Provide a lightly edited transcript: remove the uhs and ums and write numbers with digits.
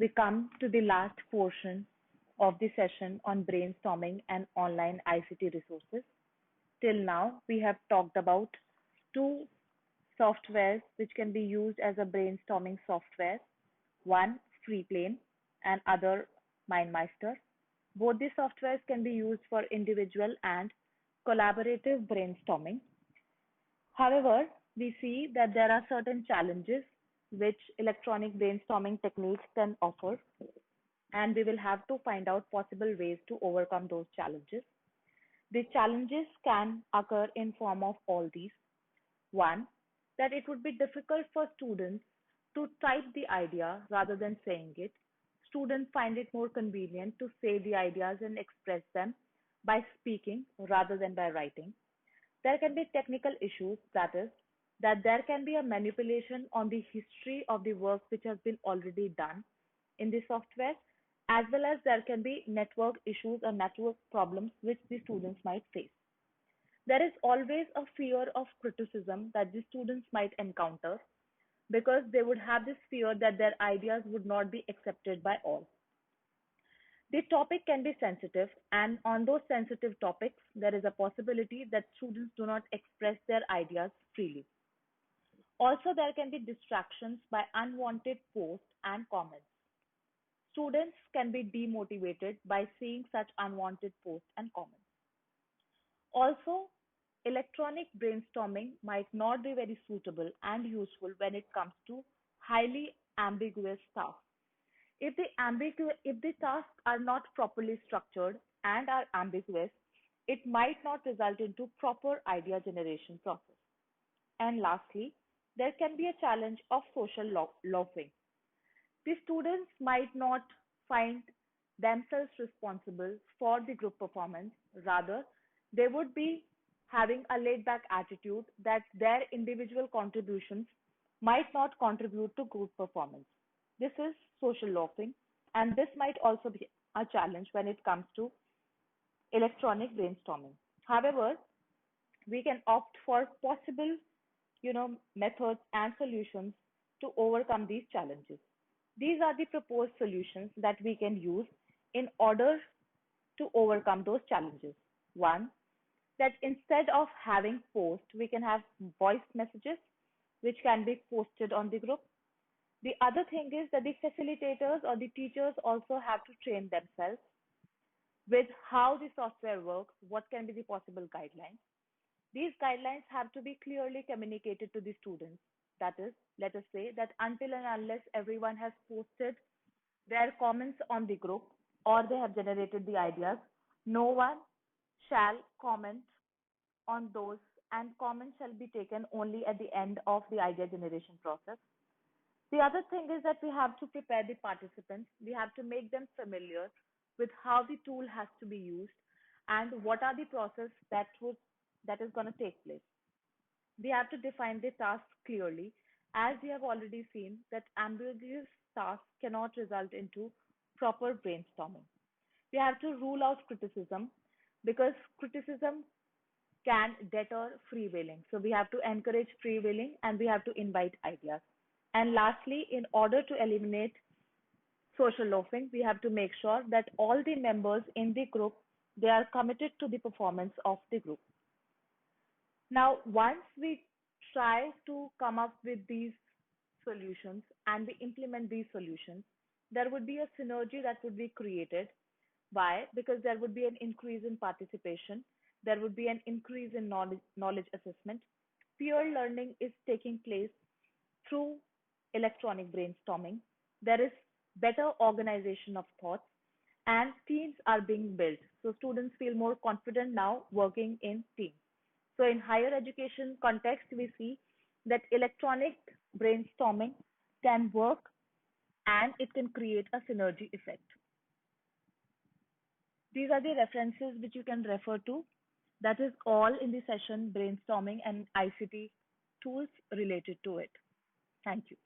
we come to the last portion of the session on brainstorming and online ICT resources. Till now, we have talked about two softwares which can be used as a brainstorming software. One, FreePlane, and other, MindMeister. Both these softwares can be used for individual and collaborative brainstorming. However, we see that there are certain challenges which electronic brainstorming techniques can offer, and we will have to find out possible ways to overcome those challenges. The challenges can occur in form of all these. One, that it would be difficult for students to type the idea rather than saying it. Students find it more convenient to say the ideas and express them by speaking rather than by writing. There can be technical issues, that is, that there can be a manipulation on the history of the work which has been already done in the software, as well as there can be network issues or network problems which the students might face. There is always a fear of criticism that the students might encounter because they would have this fear that their ideas would not be accepted by all. The topic can be sensitive, and on those sensitive topics, there is a possibility that students do not express their ideas freely. Also, there can be distractions by unwanted posts and comments. Students can be demotivated by seeing such unwanted posts and comments. Also, electronic brainstorming might not be very suitable and useful when it comes to highly ambiguous tasks. If the tasks are not properly structured and are ambiguous, it might not result into proper idea generation process. And lastly, there can be a challenge of social loafing. The students might not find themselves responsible for the group performance. Rather, they would be having a laid back attitude that their individual contributions might not contribute to group performance. This is social loafing, and this might also be a challenge when it comes to electronic brainstorming. However, we can opt for possible, methods and solutions to overcome these challenges. These are the proposed solutions that we can use in order to overcome those challenges. One, that instead of having posts, we can have voice messages which can be posted on the group. The other thing is that the facilitators or the teachers also have to train themselves with how the software works, what can be the possible guidelines. These guidelines have to be clearly communicated to the students. That is, let us say that until and unless everyone has posted their comments on the group or they have generated the ideas, no one shall comment on those, and comments shall be taken only at the end of the idea generation process. The other thing is that we have to prepare the participants. We have to make them familiar with how the tool has to be used and what are the process that is going to take place. We have to define the tasks clearly, as we have already seen that ambiguous tasks cannot result into proper brainstorming. We have to rule out criticism because criticism can deter freewheeling. So we have to encourage freewheeling and we have to invite ideas. And lastly, in order to eliminate social loafing, we have to make sure that all the members in the group, they are committed to the performance of the group. Now, once we try to come up with these solutions and we implement these solutions, there would be a synergy that would be created. Why? Because there would be an increase in participation, there would be an increase in knowledge assessment. Peer learning is taking place through electronic brainstorming. There is better organization of thoughts and teams are being built. So students feel more confident now working in teams. So in higher education context, we see that electronic brainstorming can work and it can create a synergy effect. These are the references which you can refer to. That is all in the session brainstorming and ICT tools related to it. Thank you.